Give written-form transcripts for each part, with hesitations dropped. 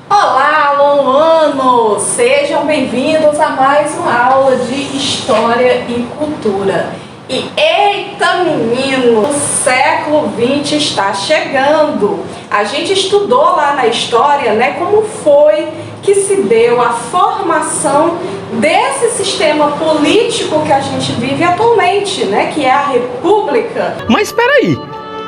Olá, alunos! Sejam bem-vindos a mais uma aula de História e Cultura. E eita menino, o século XX está chegando. A gente estudou lá na história, né, como foi que se deu a formação desse sistema político que a gente vive atualmente, né, que é a República. Mas espera aí,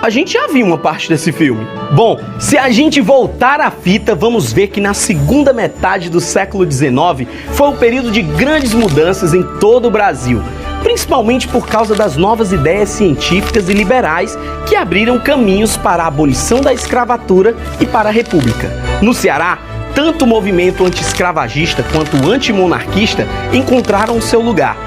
a gente já viu uma parte desse filme. Bom, se a gente voltar à fita, vamos ver que na segunda metade do século XIX foi um período de grandes mudanças em todo o Brasil, principalmente por causa das novas ideias científicas e liberais que abriram caminhos para a abolição da escravatura e para a República. No Ceará, tanto o movimento anti-escravagista quanto o antimonarquista encontraram o seu lugar.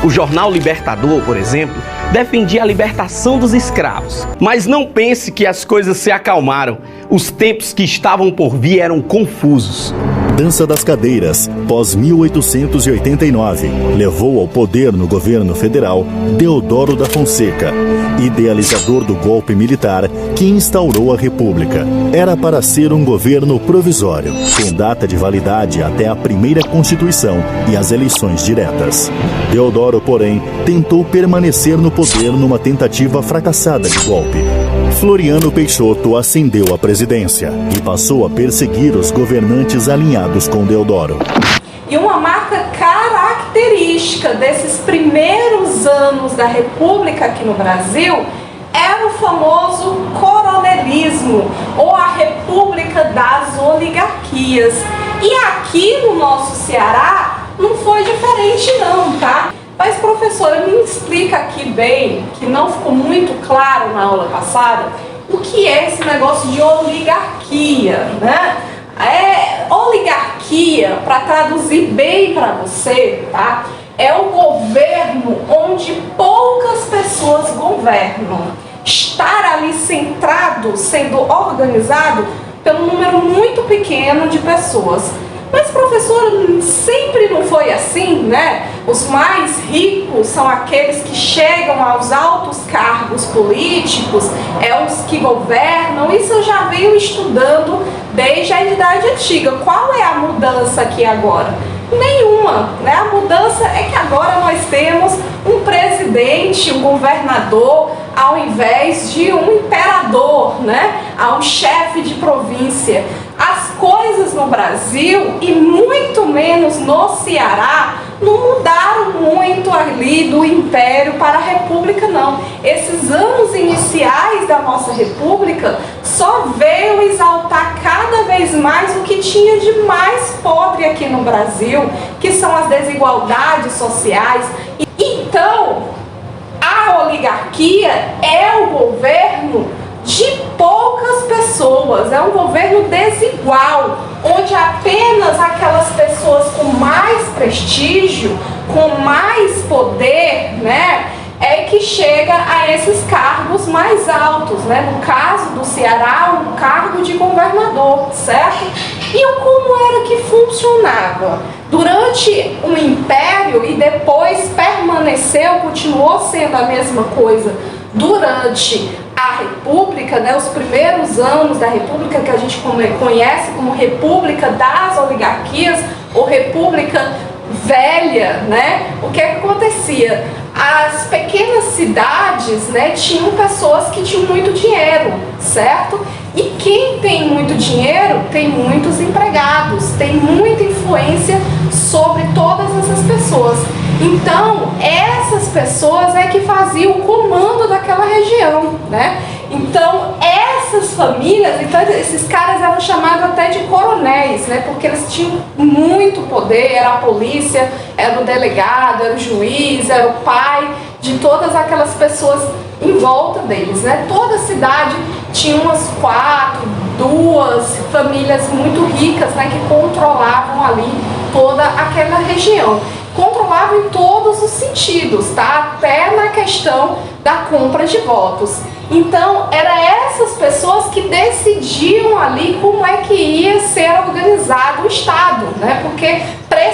O jornal Libertador, por exemplo, defendia a libertação dos escravos. Mas não pense que as coisas se acalmaram. Os tempos que estavam por vir eram confusos. Dança das Cadeiras, pós-1889, levou ao poder no governo federal Deodoro da Fonseca, idealizador do golpe militar que instaurou a República. Era para ser um governo provisório, com data de validade até a primeira Constituição e as eleições diretas. Deodoro, porém, tentou permanecer no poder numa tentativa fracassada de golpe. Floriano Peixoto ascendeu à presidência e passou a perseguir os governantes alinhados com Deodoro. E uma marca característica desses primeiros anos da República aqui no Brasil era o famoso coronelismo, ou a República das Oligarquias. E aqui no nosso Ceará não foi diferente não, tá? Mas, professora, me explica aqui bem, que não ficou muito claro na aula passada, o que é esse negócio de oligarquia, né? Oligarquia, para traduzir bem para você, tá? É o governo onde poucas pessoas governam. Estar ali centrado, sendo organizado pelo número muito pequeno de pessoas. Mas, professora, sempre não foi assim, né? Os mais ricos são aqueles que chegam aos altos cargos políticos, os que governam. Isso eu já venho estudando desde a Idade Antiga. Qual é a mudança aqui agora? Nenhuma, né? A mudança é que agora nós temos um presidente, um governador, ao invés de um imperador, né? A um chefe de província. As coisas no Brasil, e muito menos no Ceará, não mudaram muito ali do Império para a República, não. Esses anos iniciais da nossa República só veio exaltar cada vez mais o que tinha de mais pobre aqui no Brasil, que são as desigualdades sociais. Então, a oligarquia é o governo de poucas pessoas, é um governo desigual, onde apenas aquelas pessoas com mais prestígio, com mais poder, né, é que chega a esses cargos mais altos, né? No caso do Ceará, um cargo de governador, certo? E como era que funcionava? Durante o Império e depois permaneceu, continuou sendo a mesma coisa durante a República, né, os primeiros anos da República, que a gente conhece como República das Oligarquias ou República Velha, né? O que acontecia? As pequenas cidades, né, tinham pessoas que tinham muito dinheiro, certo? E quem tem muito dinheiro tem muitos empregados, tem muita influência sobre todas essas pessoas. Então, essas pessoas é que faziam o comando daquela região, né? Então, essas famílias, então esses caras eram chamados até de coronéis, né? Porque eles tinham muito poder, era a polícia, era o delegado, era o juiz, era o pai de todas aquelas pessoas em volta deles, né? Toda cidade tinha umas 2 famílias muito ricas, né? Que controlavam ali toda aquela região. Controlavam em todos os sentidos, tá? Até na questão da compra de votos. Então, eram essas pessoas que decidiam ali como é que ia ser organizado o Estado, né? Porque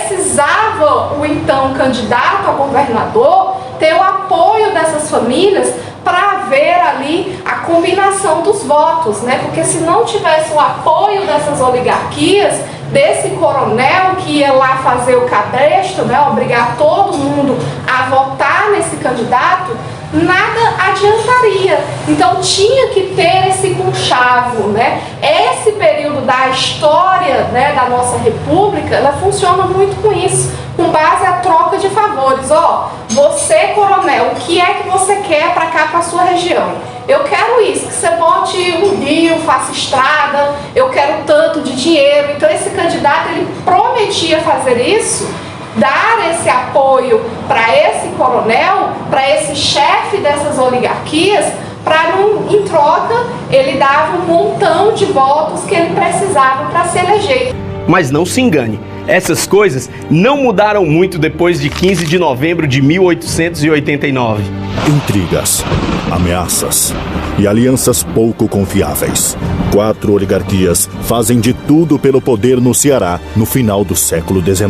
precisava o então candidato a governador ter o apoio dessas famílias para haver ali a combinação dos votos, né? Porque se não tivesse o apoio dessas oligarquias, desse coronel que ia lá fazer o cabresto, né? Obrigar todo mundo a votar nesse candidato, nada adiantaria. Então tinha que ter esse conchavo, né? Esse período da história, né, da nossa república, ela funciona muito com isso, com base à troca de favores. Ó, você, coronel, o que é que você quer para cá, para sua região? Eu quero isso, que você bote um rio, faça estrada, eu quero tanto de dinheiro. Então esse candidato, ele prometia fazer isso, dar esse apoio para esse coronel, para esse chefe dessas oligarquias, para em troca ele dava um montão de votos que ele precisava para se eleger. Mas não se engane, essas coisas não mudaram muito depois de 15 de novembro de 1889. Intrigas, ameaças e alianças pouco confiáveis. 4 oligarquias fazem de tudo pelo poder no Ceará no final do século XIX.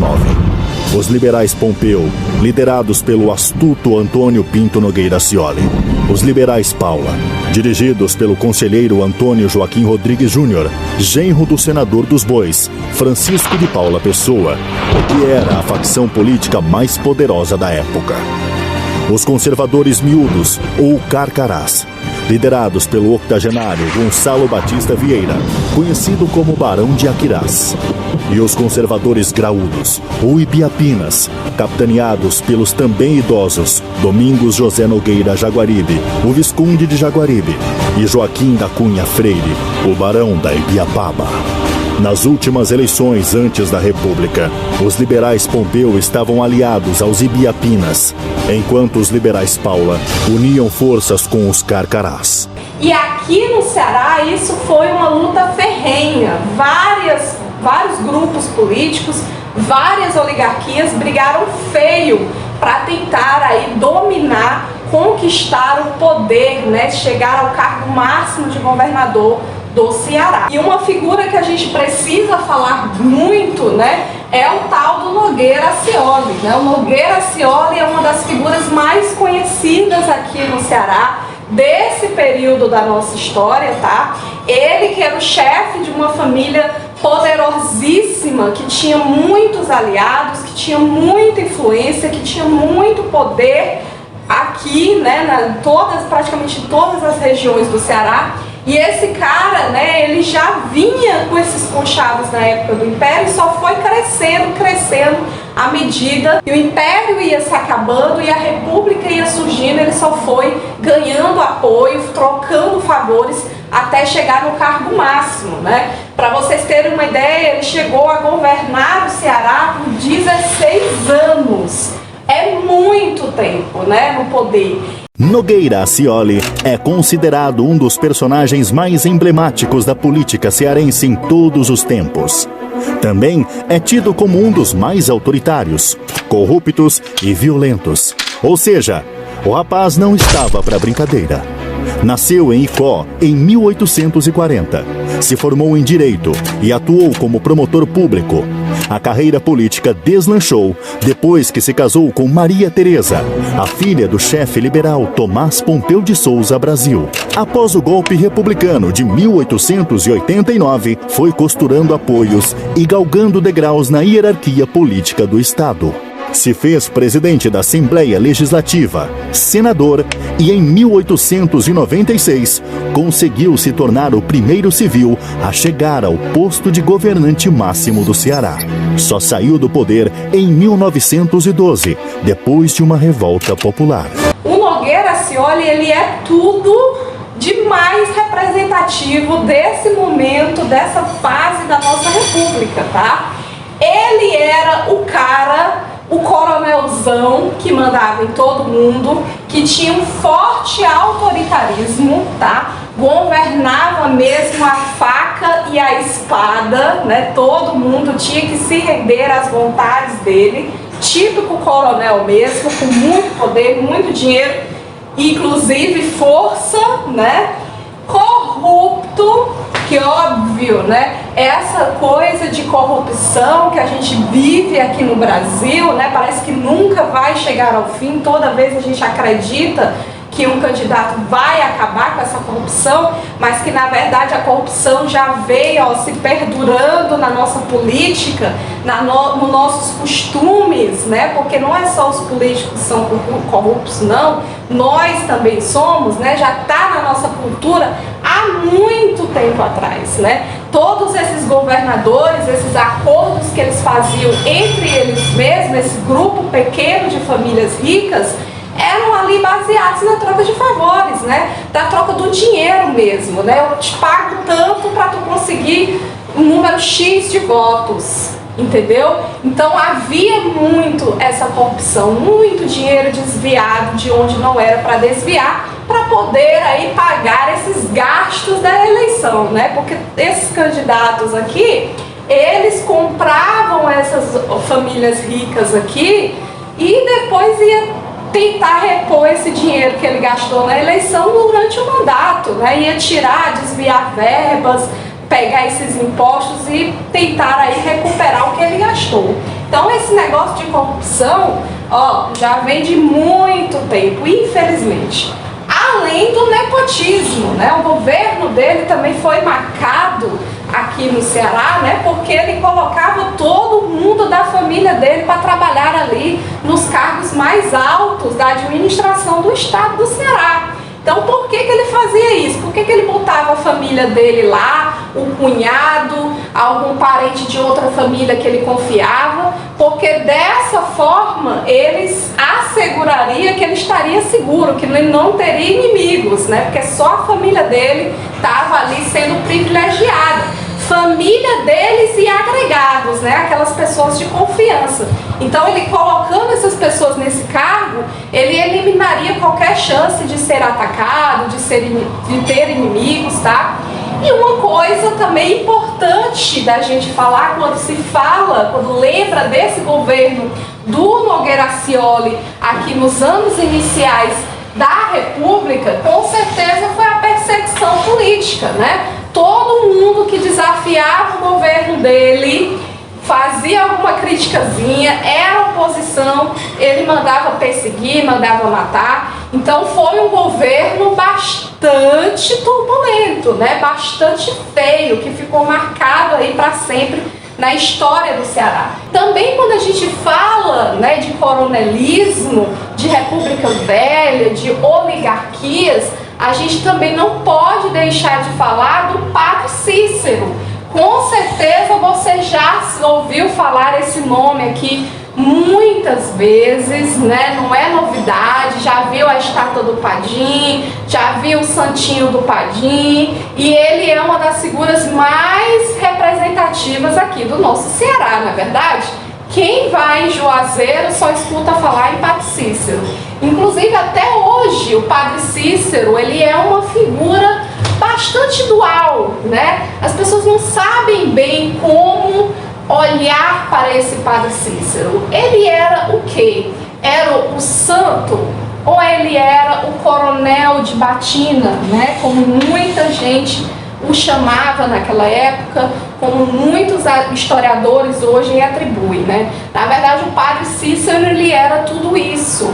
Os liberais Pompeu, liderados pelo astuto Antônio Pinto Nogueira Scioli. Os liberais Paula, dirigidos pelo conselheiro Antônio Joaquim Rodrigues Júnior, genro do senador dos Bois, Francisco de Paula Pessoa, que era a facção política mais poderosa da época. Os conservadores miúdos, ou carcarás, liderados pelo octogenário Gonçalo Batista Vieira, conhecido como Barão de Aquirás. E os conservadores graúdos, ou ibiapinas, capitaneados pelos também idosos Domingos José Nogueira Jaguaribe, o Visconde de Jaguaribe, e Joaquim da Cunha Freire, o Barão da Ibiapaba. Nas últimas eleições antes da República, os liberais Pompeu estavam aliados aos ibiapinas, enquanto os liberais Paula uniam forças com os carcarás. E aqui no Ceará isso foi uma luta ferrenha. Vários grupos políticos, várias oligarquias brigaram feio para tentar aí dominar, conquistar o poder, né, chegar ao cargo máximo de governador do Ceará. E uma figura que a gente precisa falar muito, né, é o tal do Nogueira Scioli, né? O Nogueira Scioli é uma das figuras mais conhecidas aqui no Ceará desse período da nossa história, tá? Ele que era o chefe de uma família poderosíssima, que tinha muitos aliados, que tinha muita influência, que tinha muito poder aqui, né, praticamente todas as regiões do Ceará. E esse cara, né, ele já vinha com esses conchavos na época do Império e só foi crescendo à medida que o Império ia se acabando e a República ia surgindo. Ele só foi ganhando apoio, trocando favores até chegar no cargo máximo, né? Para vocês terem uma ideia, ele chegou a governar o Ceará por 16 anos. É muito tempo, né, no poder. Nogueira Scioli é considerado um dos personagens mais emblemáticos da política cearense em todos os tempos. Também é tido como um dos mais autoritários, corruptos e violentos. Ou seja, o rapaz não estava para brincadeira. Nasceu em Icó em 1840. Se formou em Direito e atuou como promotor público. A carreira política deslanchou depois que se casou com Maria Teresa, a filha do chefe liberal Tomás Pompeu de Souza Brasil. Após o golpe republicano de 1889, foi costurando apoios e galgando degraus na hierarquia política do Estado. Se fez presidente da Assembleia Legislativa, senador e em 1896 conseguiu se tornar o primeiro civil a chegar ao posto de governante máximo do Ceará. Só saiu do poder em 1912, depois de uma revolta popular. O Nogueira Scioli, ele é tudo de mais representativo desse momento, dessa fase da nossa república, tá? Ele era o cara, o coronelzão que mandava em todo mundo, que tinha um forte autoritarismo, tá? Governava mesmo a faca e a espada, né? Todo mundo tinha que se render às vontades dele, típico coronel mesmo, com muito poder, muito dinheiro, inclusive força, né? Corrupto que óbvio, né, essa coisa de corrupção que a gente vive aqui no Brasil, né, parece que nunca vai chegar ao fim, toda vez a gente acredita que um candidato vai acabar com essa corrupção, mas que na verdade a corrupção já veio se perdurando na nossa política, nos nossos costumes, né? Porque não é só os políticos que são corruptos, não, nós também somos, né? Já está na nossa cultura há muito tempo atrás, né? Todos esses governadores, esses acordos que eles faziam entre eles mesmos, esse grupo pequeno de famílias ricas, eram ali baseados na troca de favores, né? Da troca do dinheiro mesmo, né? Eu te pago tanto para tu conseguir um número X de votos, entendeu? Então havia muito essa corrupção, muito dinheiro desviado de onde não era para desviar, para poder aí pagar esses gastos da eleição, né? Porque esses candidatos aqui, eles compravam essas famílias ricas aqui e depois ia tentar repor esse dinheiro que ele gastou na eleição durante o mandato, né? Ia tirar, desviar verbas, pegar esses impostos e tentar aí recuperar o que ele gastou. Então esse negócio de corrupção, ó, já vem de muito tempo, infelizmente. Além do nepotismo, né? O governo dele também foi marcado aqui no Ceará, né? Porque ele colocava todo mundo da família dele para trabalhar ali nos cargos mais altos da administração do estado do Ceará. Então, por que ele fazia isso? Por que ele botava a família dele lá, o cunhado, algum parente de outra família que ele confiava? Porque dessa forma, eles asseguraria que ele estaria seguro, que ele não teria inimigos, né? Porque só a família dele estava ali sendo privilegiada. Família deles e agregados, né? Aquelas pessoas de confiança. Então ele colocando essas pessoas nesse cargo, ele eliminaria qualquer chance de ser atacado, de ter inimigos, tá? E uma coisa também importante da gente falar quando lembra desse governo do Nogueira Arcioli aqui nos anos iniciais da República, com certeza foi a perseguição política, né? Todo mundo que desafiava o governo dele, fazia alguma criticazinha, era oposição, ele mandava perseguir, mandava matar. Então foi um governo bastante turbulento, né? Bastante feio, que ficou marcado aí para sempre na história do Ceará. Também quando a gente fala, né, de coronelismo, de República Velha, de oligarquias, a gente também não pode deixar de falar do Padre Cícero. Com certeza você já ouviu falar esse nome aqui muitas vezes, né? Não é novidade, já viu a estátua do Padim, já viu o santinho do Padim, e ele é uma das figuras mais representativas aqui do nosso Ceará, não é verdade? Quem vai em Juazeiro só escuta falar em Padre Cícero. Inclusive até hoje o Padre Cícero, ele é uma figura bastante dual, né? As pessoas não sabem bem como olhar para esse Padre Cícero. Ele era o quê? Era o santo? Ou ele era o coronel de batina, né? Como muita gente o chamava naquela época, como muitos historiadores hoje atribuem, né? Na verdade, o Padre Cícero, ele era tudo isso.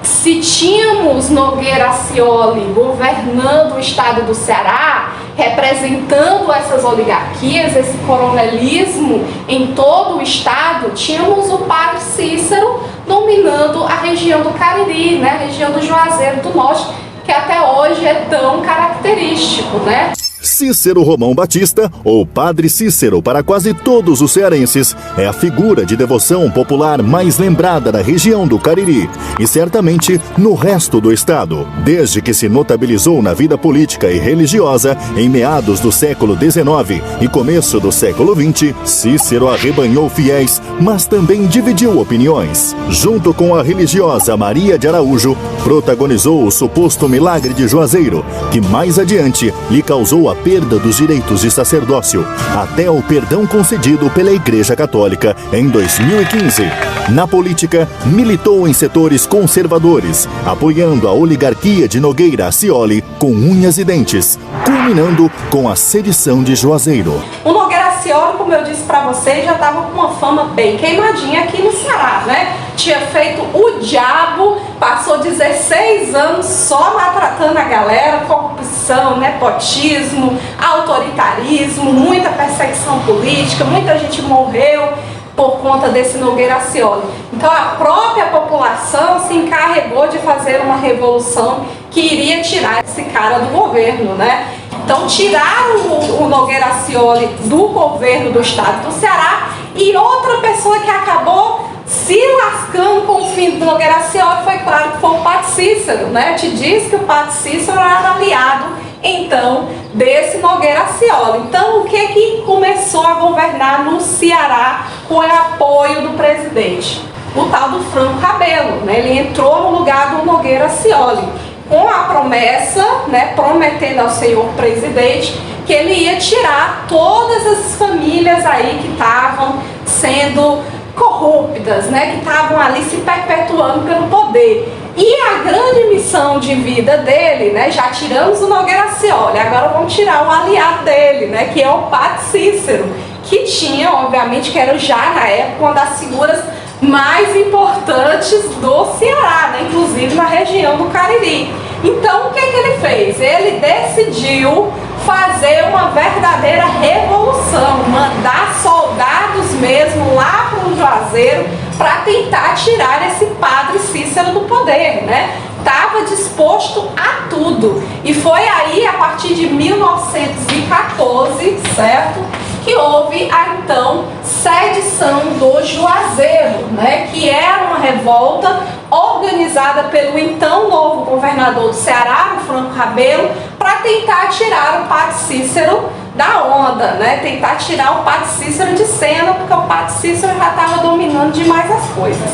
Se tínhamos Nogueira Arcioli governando o estado do Ceará, representando essas oligarquias, esse coronelismo em todo o estado, tínhamos o Padre Cícero dominando a região do Cariri, né? A região do Juazeiro do Norte, que até hoje é tão característico, né? Cícero Romão Batista, ou Padre Cícero para quase todos os cearenses, é a figura de devoção popular mais lembrada na região do Cariri e certamente no resto do estado. Desde que se notabilizou na vida política e religiosa em meados do século XIX e começo do século XX, Cícero arrebanhou fiéis, mas também dividiu opiniões. Junto com a religiosa Maria de Araújo, protagonizou o suposto milagre de Juazeiro, que mais adiante lhe causou a a perda dos direitos de sacerdócio, até o perdão concedido pela Igreja Católica em 2015. Na política, militou em setores conservadores, apoiando a oligarquia de Nogueira Scioli com unhas e dentes, culminando com a sedição de Juazeiro. O Nogueira Scioli, como eu disse para vocês, já estava com uma fama bem queimadinha aqui no Ceará, né? Tinha feito o diabo, passou 16 anos só maltratando a galera, corrupção, nepotismo, autoritarismo, muita perseguição política, muita gente morreu por conta desse Nogueira Scioli. Então a própria população se encarregou de fazer uma revolução que iria tirar esse cara do governo, né? Então tiraram o Nogueira Scioli do governo do estado do Ceará, e outra pessoa que acabou se lascando com o fim do Nogueira Scioli foi, claro, que foi o Padre Cícero, né? Eu te disse que o Padre Cícero era aliado, então, desse Nogueira Scioli. Então, o que começou a governar no Ceará com o apoio do presidente? O tal do Franco Rabelo, né? Ele entrou no lugar do Nogueira Scioli, com a promessa, né, prometendo ao senhor presidente que ele ia tirar todas as famílias aí que estavam sendo corruptas, né, que estavam ali se perpetuando pelo poder. E a grande missão de vida dele, né, já tiramos o Nogueira Scioli, agora vamos tirar o aliado dele, né, que é o Padre Cícero, que tinha, obviamente, que era já na época uma das figuras mais importantes do Ceará, né, inclusive na região do Cariri. Então, o que ele fez? Ele decidiu fazer uma verdadeira revolução, mandar soldados mesmo lá para o Juazeiro para tentar tirar esse Padre Cícero do poder, né? Estava disposto a tudo. E foi aí, a partir de 1914, certo? Que houve a então sedição do Juazeiro, né? Que era uma revolta organizada pelo então novo governador do Ceará, o Franco Rabelo, para tentar tirar o Padre Cícero da onda, né? Tentar tirar o Padre Cícero de cena, porque o Padre Cícero já estava dominando demais as coisas.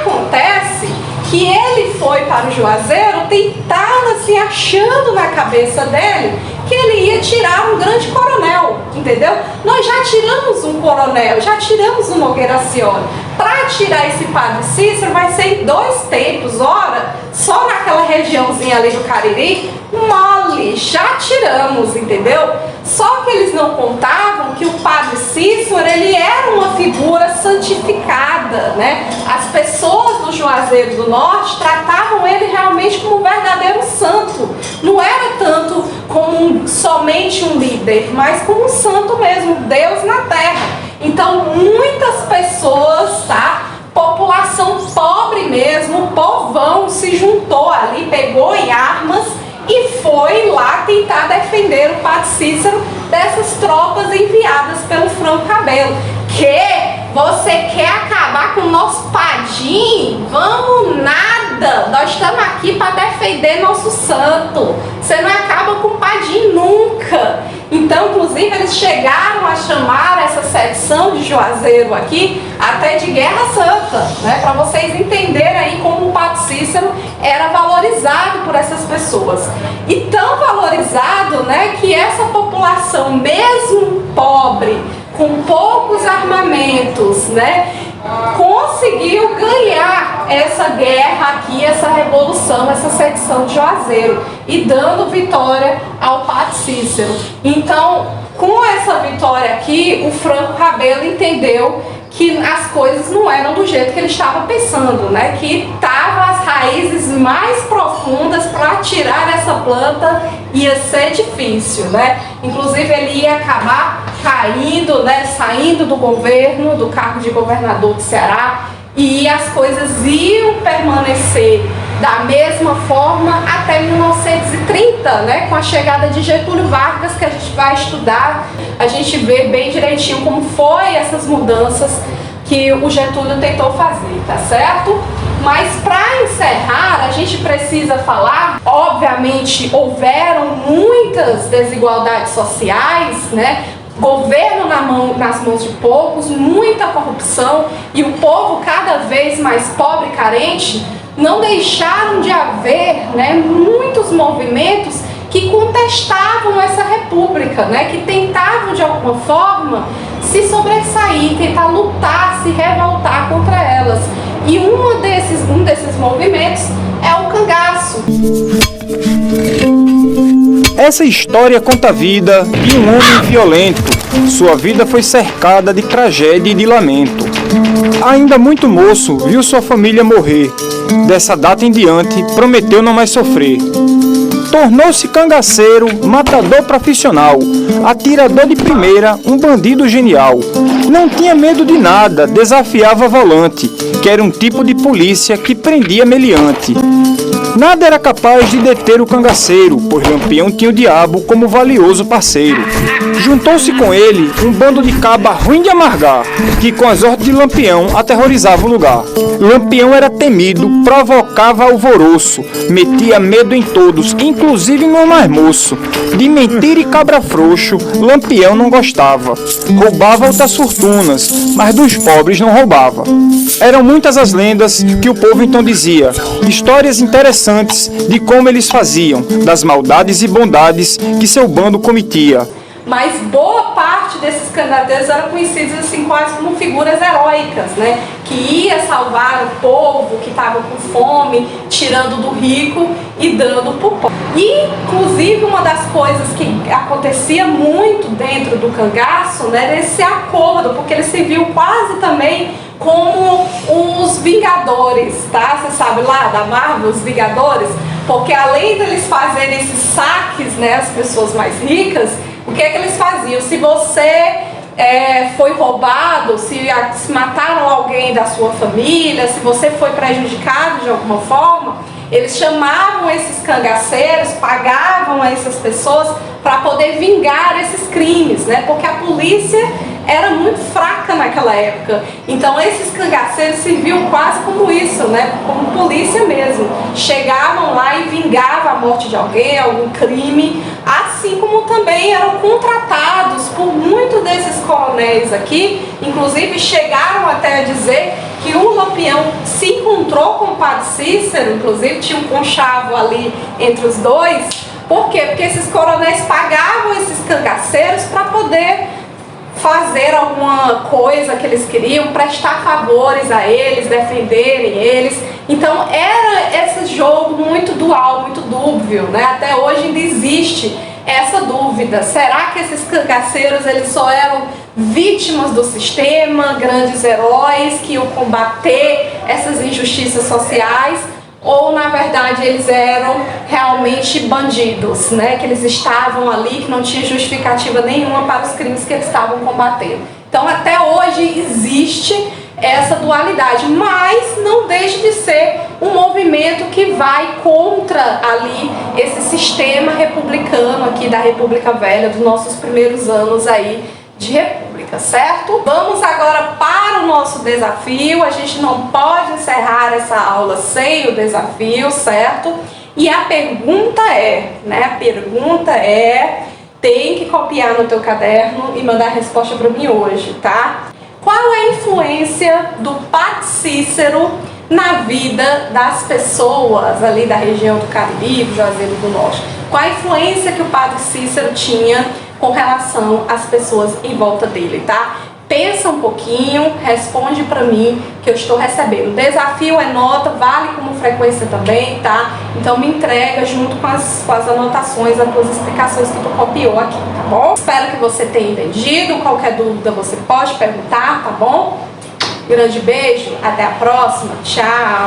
Acontece que ele foi para o Juazeiro tentando, assim, achando na cabeça dele que ele ia tirar um grande coronel, entendeu? Nós já tiramos um coronel, já tiramos o Nogueira Scioli. Para tirar esse Padre Cícero vai ser em 2 tempos, ora, só naquela regiãozinha ali do Cariri, mole, já tiramos, entendeu? Só que eles não contavam que o Padre Cícero, ele era uma figura santificada, né? As pessoas do Juazeiro do Norte tratavam ele realmente como um verdadeiro santo. Não era tanto como somente um líder, mas como um santo mesmo, Deus na terra. Então, muitas pessoas, tá? População pobre mesmo, o povão se juntou ali, pegou em armas e foi lá tentar defender o Padre Cícero dessas tropas enviadas pelo Franco Rabelo. Que você quer acabar com o nosso padim? Vamos nada! Nós estamos aqui para defender nosso santo. Você não acaba com o padim nunca. Então, inclusive, eles chegaram a chamar essa sedição de Juazeiro aqui até de Guerra Santa, né? Para vocês entenderem aí como o Padre Cícero era valorizado por essas pessoas. E tão valorizado, né, que essa população, mesmo pobre, com poucos armamentos, né, conseguiu ganhar essa guerra aqui, essa revolução, essa sedição de Juazeiro, e dando vitória ao Padre Cícero. Então, com essa vitória aqui, o Franco Rabelo entendeu que as coisas não eram do jeito que ele estava pensando, né? Que estavam as raízes mais profundas, para tirar essa planta ia ser difícil, né? Inclusive ele ia acabar caindo, né? Saindo do governo, do cargo de governador do Ceará, e as coisas iam permanecer da mesma forma até 1930, né? Com a chegada de Getúlio Vargas, que a gente vai estudar, a gente vê bem direitinho como foi essas mudanças que o Getúlio tentou fazer, tá certo? Mas para encerrar, a gente precisa falar, obviamente houveram muitas desigualdades sociais, né? Governo nas mãos de poucos, muita corrupção, e o povo cada vez mais pobre e carente. Não deixaram de haver, né, muitos movimentos que contestavam essa república, né? Que tentavam de alguma forma se sobressair, tentar lutar, se revoltar contra elas. E um desses movimentos é o cangaço. Essa história conta a vida de um homem violento. Sua vida foi cercada de tragédia e de lamento. Ainda muito moço, viu sua família morrer. Dessa data em diante, prometeu não mais sofrer. Tornou-se cangaceiro, matador profissional, atirador de primeira, um bandido genial. Não tinha medo de nada, desafiava volante, que era um tipo de polícia que prendia meliante. Nada era capaz de deter o cangaceiro, pois Lampião tinha o diabo como valioso parceiro. Juntou-se com ele um bando de caba ruim de amargar, que com as ordens de Lampião aterrorizava o lugar. Lampião era temido, provocava alvoroço, metia medo em todos, inclusive no mais moço. De mentira e cabra frouxo, Lampião não gostava. Roubava outras fortunas, mas dos pobres não roubava. Eram muitas as lendas que o povo então dizia, histórias interessantes de como eles faziam, das maldades e bondades que seu bando cometia. Mas boa parte desses cangaceiros eram conhecidos assim quase como figuras heróicas, né? Que ia salvar o povo que estava com fome, tirando do rico e dando para o pobre. E, inclusive, uma das coisas que acontecia muito dentro do cangaço, né, era esse acordo, porque eles se viam quase também como os Vingadores, tá? Você sabe lá da Marvel, os Vingadores? Porque além deles fazerem esses saques, né, as pessoas mais ricas, o que é que eles faziam? Se você foi roubado, se mataram alguém da sua família, se você foi prejudicado de alguma forma, eles chamavam esses cangaceiros, pagavam a essas pessoas para poder vingar esses crimes, né? Porque a polícia era muito fraca naquela época. Então esses cangaceiros serviam quase como isso, né? Como polícia mesmo. Chegavam lá e vingavam a morte de alguém, algum crime, assim como também eram contratados por muitos desses coronéis aqui, inclusive chegaram até a dizer que o Lampião se encontrou com o padre Cícero, inclusive tinha um conchavo ali entre os dois. Por quê? Porque esses coronéis pagavam esses cangaceiros para poder fazer alguma coisa que eles queriam, prestar favores a eles, defenderem eles. Então era esse jogo muito dual, muito dúbio, né? Até hoje ainda existe essa dúvida. Será que esses cangaceiros eles só eram vítimas do sistema, grandes heróis que iam combater essas injustiças sociais? Ou na verdade eles eram realmente bandidos, né? Que eles estavam ali, que não tinha justificativa nenhuma para os crimes que eles estavam combatendo. Então até hoje existe essa dualidade, mas não deixa de ser um movimento que vai contra ali esse sistema republicano aqui da República Velha, dos nossos primeiros anos aí de república, certo? Vamos agora para o nosso desafio. A gente não pode encerrar essa aula sem o desafio, certo? E a pergunta é, tem que copiar no teu caderno e mandar a resposta para mim hoje, tá? Qual é a influência do padre Cícero na vida das pessoas ali da região do Cariri, do Juazeiro do Norte? Qual a influência que o padre Cícero tinha com relação às pessoas em volta dele, tá? Pensa um pouquinho, responde pra mim que eu estou recebendo. O desafio é nota, vale como frequência também, tá? Então me entrega junto com as anotações, as tuas explicações que tu copiou aqui, tá bom? Espero que você tenha entendido. Qualquer dúvida você pode perguntar, tá bom? Grande beijo, até a próxima, tchau!